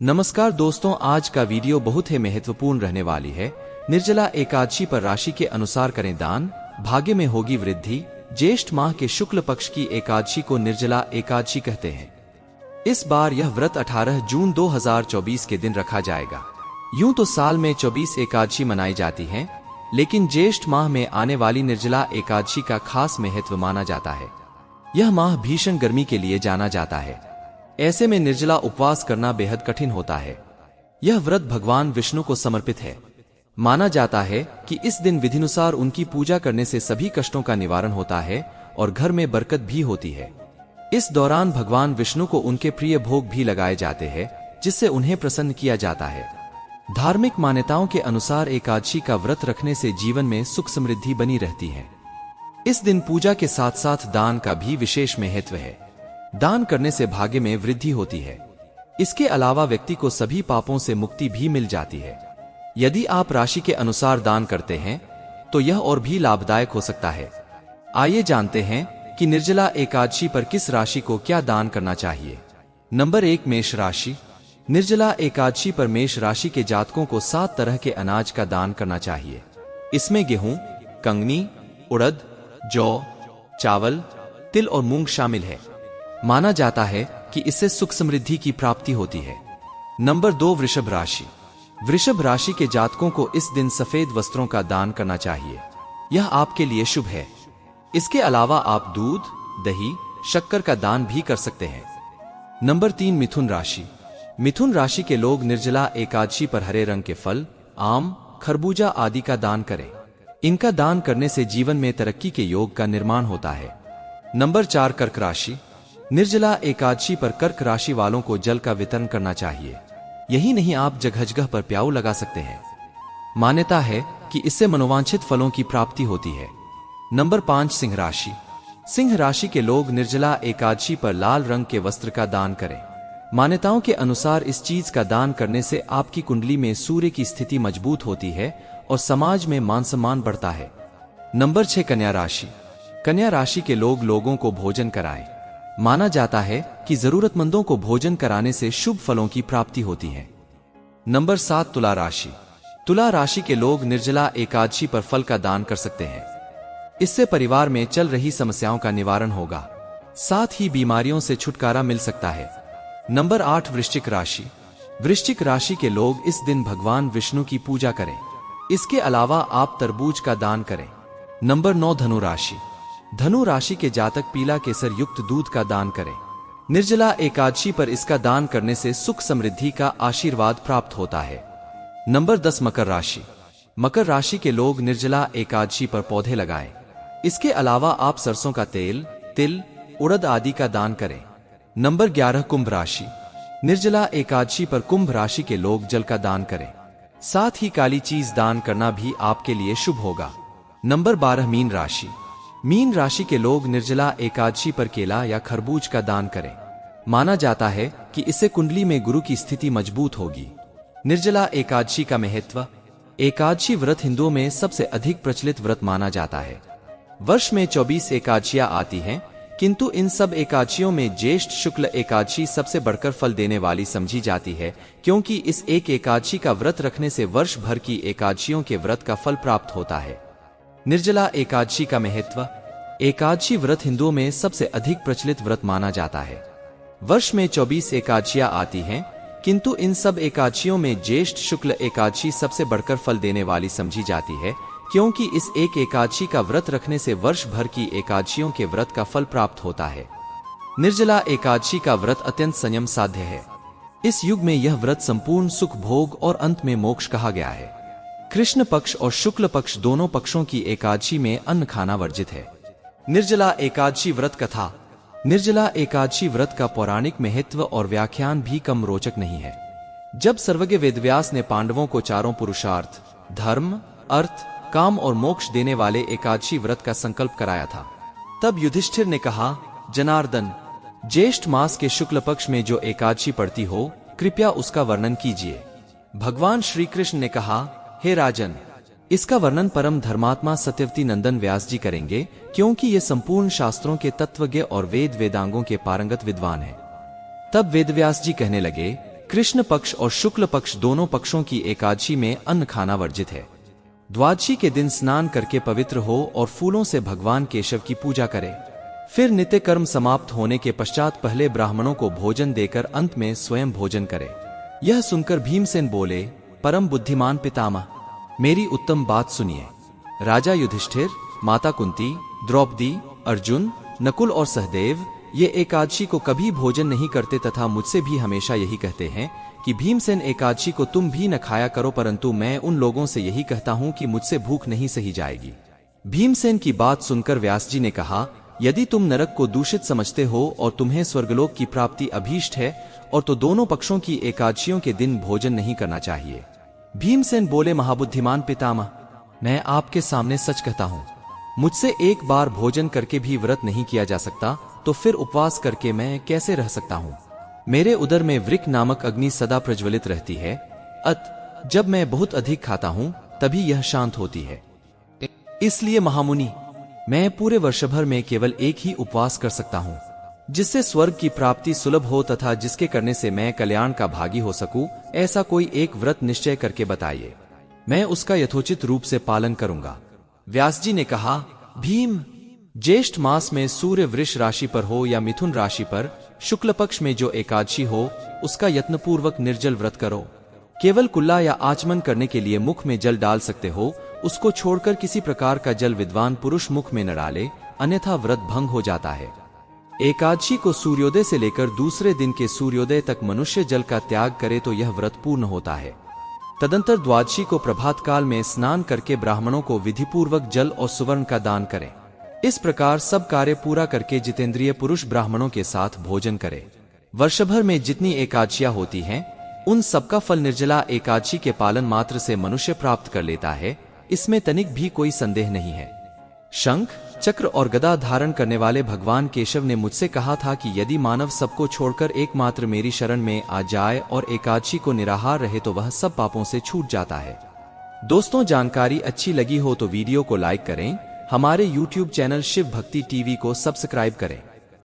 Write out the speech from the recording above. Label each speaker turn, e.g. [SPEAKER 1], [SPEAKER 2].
[SPEAKER 1] नमस्कार दोस्तों, आज का वीडियो बहुत ही महत्वपूर्ण रहने वाली है। निर्जला एकादशी पर राशि के अनुसार करें दान, भाग्य में होगी वृद्धि। ज्येष्ठ माह के शुक्ल पक्ष की एकादशी को निर्जला एकादशी कहते हैं। इस बार यह व्रत 18 जून 2024 के दिन रखा जाएगा। यूं तो साल में 24 एकादशी मनाई जाती हैं, लेकिन ज्येष्ठ माह में आने वाली निर्जला एकादशी का खास महत्व माना जाता है। यह माह भीषण गर्मी के लिए जाना जाता है। ऐसे में निर्जला उपवास करना बेहद कठिन होता है। यह व्रत भगवान विष्णु को समर्पित है। माना जाता है कि इस दिन विधिनुसार उनकी पूजा करने से सभी कष्टों का निवारण होता है और घर में बरकत भी होती है। इस दौरान भगवान विष्णु को उनके प्रिय भोग भी लगाए जाते हैं, जिससे उन्हें प्रसन्न किया जाता है। धार्मिक मान्यताओं के अनुसार एकादशी का व्रत रखने से जीवन में सुख समृद्धि बनी रहती है। इस दिन पूजा के साथ साथ दान का भी विशेष महत्व है। दान करने से भाग्य में वृद्धि होती है। इसके अलावा व्यक्ति को सभी पापों से मुक्ति भी मिल जाती है। यदि आप राशि के अनुसार दान करते हैं तो यह और भी लाभदायक हो सकता है। आइए जानते हैं कि निर्जला एकादशी पर किस राशि को क्या दान करना चाहिए। नंबर 1, मेष राशि। निर्जला एकादशी पर मेष राशि के जातकों को 7 तरह के अनाज का दान करना चाहिए। इसमें गेहूं, कंगनी, उड़द, जौ, चावल, तिल और मूंग शामिल है। माना जाता है कि इससे सुख समृद्धि की प्राप्ति होती है। नंबर 2, वृषभ राशि। वृषभ राशि के जातकों को इस दिन सफेद वस्त्रों का दान करना चाहिए। यह आपके लिए शुभ है। इसके अलावा आप दूध, दही, शक्कर का दान भी कर सकते हैं। नंबर 3, मिथुन राशि। मिथुन राशि के लोग निर्जला एकादशी पर हरे रंग के फल, आम, खरबूजा आदि का दान करें। इनका दान करने से जीवन में तरक्की के योग का निर्माण होता है। नंबर 4, कर्क राशि। निर्जला एकादशी पर कर्क राशि वालों को जल का वितरण करना चाहिए। यही नहीं, आप जगह जगह पर प्याऊ लगा सकते हैं। मान्यता है कि इससे मनोवांछित फलों की प्राप्ति होती है। नंबर 5, सिंह राशि। सिंह राशि के लोग निर्जला एकादशी पर लाल रंग के वस्त्र का दान करें। मान्यताओं के अनुसार इस चीज का दान करने से आपकी कुंडली में सूर्य की स्थिति मजबूत होती है और समाज में मान सम्मान बढ़ता है। नंबर 6, कन्या राशि। कन्या राशि के लोग लोगों को भोजन कराएं। माना जाता है कि जरूरतमंदों को भोजन कराने से शुभ फलों की प्राप्ति होती है। नंबर 7, तुला राशि। तुला राशि के लोग निर्जला एकादशी पर फल का दान कर सकते हैं। इससे परिवार में चल रही समस्याओं का निवारण होगा, साथ ही बीमारियों से छुटकारा मिल सकता है। नंबर 8, वृश्चिक राशि। वृश्चिक राशि के लोग इस दिन भगवान विष्णु की पूजा करें। इसके अलावा आप तरबूज का दान करें। नंबर 9, धनु राशि। धनु राशि के जातक पीला केसर युक्त दूध का दान करें। निर्जला एकादशी पर इसका दान करने से सुख समृद्धि का आशीर्वाद प्राप्त होता है। नंबर 10, मकर राशि। मकर राशि के लोग निर्जला एकादशी पर पौधे लगाएं। इसके अलावा आप सरसों का तेल, तिल, उड़द आदि का दान करें। नंबर 11, कुंभ राशि। निर्जला एकादशी पर कुंभ राशि के लोग जल का दान करें। साथ ही काली चीज दान करना भी आपके लिए शुभ होगा। नंबर 12, मीन राशि। मीन राशि के लोग निर्जला एकादशी पर केला या खरबूज का दान करें। माना जाता है कि इससे कुंडली में गुरु की स्थिति मजबूत होगी। निर्जला एकादशी का महत्व। एकादशी व्रत हिंदुओं में सबसे अधिक प्रचलित व्रत माना जाता है। वर्ष में 24 एकादशियां आती हैं, किंतु इन सब एकादशियों में ज्येष्ठ शुक्ल एकादशी सबसे बढ़कर फल देने वाली समझी जाती है, क्योंकि इस एक एकादशी का व्रत रखने से वर्ष भर की एकादशियों के व्रत का फल प्राप्त होता है। निर्जला एकादशी का महत्व। एकादशी व्रत हिंदुओं में सबसे अधिक प्रचलित व्रत माना जाता है। वर्ष में 24 एकादशियां आती हैं, किंतु इन सब एकादशियों में ज्येष्ठ शुक्ल एकादशी सबसे बढ़कर फल देने वाली समझी जाती है, क्योंकि इस एक एकादशी का व्रत रखने से वर्ष भर की एकादशियों के व्रत का फल प्राप्त होता है। निर्जला एकादशी का व्रत अत्यंत संयम साध्य है। इस युग में यह व्रत संपूर्ण सुख भोग और अंत में मोक्ष कहा गया है। कृष्ण पक्ष और शुक्ल पक्ष दोनों पक्षों की एकादशी में अन्न खाना वर्जित है। निर्जला एकादशी व्रत कथा। निर्जला एकादशी व्रत का पौराणिक महत्व और व्याख्यान भी कम रोचक नहीं है। जब सर्वज्ञ वेदव्यास ने पांडवों को चारों पुरुषार्थ, धर्म, अर्थ, काम और मोक्ष देने वाले एकादशी व्रत का संकल्प कराया था, तब युधिष्ठिर ने कहा, जनार्दन, ज्येष्ठ मास के शुक्ल पक्ष में जो एकादशी पड़ती हो, कृपया उसका वर्णन कीजिए। भगवान श्री कृष्ण ने कहा, हे राजन, इसका वर्णन परम धर्मात्मा सत्यवती नंदन व्यास जी करेंगे, क्योंकि ये संपूर्ण शास्त्रों के तत्वज्ञ और वेदांगों के पारंगत विद्वान हैं। तब वेदव्यास जी कहने लगे, कृष्ण पक्ष और शुक्ल पक्ष दोनों पक्षों की एकादशी में अन्न खाना वर्जित है। द्वादशी के दिन स्नान करके पवित्र हो और फूलों से भगवान केशव की पूजा करे। फिर नित्य कर्म समाप्त होने के पश्चात पहले ब्राह्मणों को भोजन देकर अंत में स्वयं भोजन करे। यह सुनकर भीमसेन बोले, परम बुद्धिमान पितामह, मेरी उत्तम बात सुनिए। राजा युधिष्ठिर, माता कुंती, द्रौपदी, अर्जुन, नकुल और सहदेव ये एकादशी को कभी भोजन नहीं करते तथा मुझसे भी हमेशा यही कहते हैं कि भीमसेन एकादशी को तुम भी न खाया करो, परंतु मैं उन लोगों से यही कहता हूं कि मुझसे भूख नहीं सही जाएगी। भीमसेन की बात सुनकर व्यास जी ने कहा, यदि तुम नरक को दूषित समझते हो और तुम्हें स्वर्गलोक की प्राप्ति अभीष्ट है और तो दोनों पक्षों की एकादशियों के दिन भोजन नहीं करना चाहिए। भीमसेन बोले, महाबुद्धिमान पितामह, मैं आपके सामने सच कहता हूं, मुझसे एक बार भोजन करके भी व्रत नहीं किया जा सकता, तो फिर उपवास करके मैं कैसे रह सकता हूं? मेरे उदर में वृक नामक अग्नि सदा प्रज्वलित रहती है, जब मैं बहुत अधिक खाता हूं तभी यह शांत होती है। इसलिए महामुनि, मैं पूरे वर्ष भर में केवल एक ही उपवास कर सकता हूं, जिससे स्वर्ग की प्राप्ति सुलभ हो तथा जिसके करने से मैं कल्याण का भागी हो सकूं। ऐसा कोई एक व्रत निश्चय करके बताइए, मैं उसका यथोचित रूप से पालन करूंगा। व्यास जी ने कहा, भीम, ज्येष्ठ मास में सूर्य वृष राशि पर हो या मिथुन राशि पर शुक्ल पक्ष में जो एकादशी हो उसका यत्नपूर्वक निर्जल व्रत करो। केवल कुल्ला या आचमन करने के लिए मुख में जल डाल सकते हो, उसको छोड़कर किसी प्रकार का जल विद्वान पुरुष मुख में न डाले, अन्यथा व्रत भंग हो जाता है। एकादशी को सूर्योदय से लेकर दूसरे दिन के सूर्योदय तक मनुष्य जल का त्याग करे तो यह व्रत पूर्ण होता है। तदंतर द्वादशी को प्रभात काल में स्नान करके ब्राह्मणों को विधिपूर्वक जल और सुवर्ण का दान करें। इस प्रकार सब कार्य पूरा करके जितेंद्रिय पुरुष ब्राह्मणों के साथ भोजन करे। वर्षभर में जितनी एकादशियां होती हैं, उन सबका फल निर्जला एकादशी के पालन मात्र से मनुष्य प्राप्त कर लेता है, इसमें तनिक भी कोई संदेह नहीं है। शंख, चक्र और गदा धारण करने वाले भगवान केशव ने मुझसे कहा था कि यदि मानव सबको छोड़कर एकमात्र मेरी शरण में आ जाए और एकादशी को निराहार रहे तो वह सब पापों से छूट जाता है। दोस्तों, जानकारी अच्छी लगी हो तो वीडियो को लाइक करें, हमारे YouTube चैनल शिव भक्ति टीवी को सब्सक्राइब करें।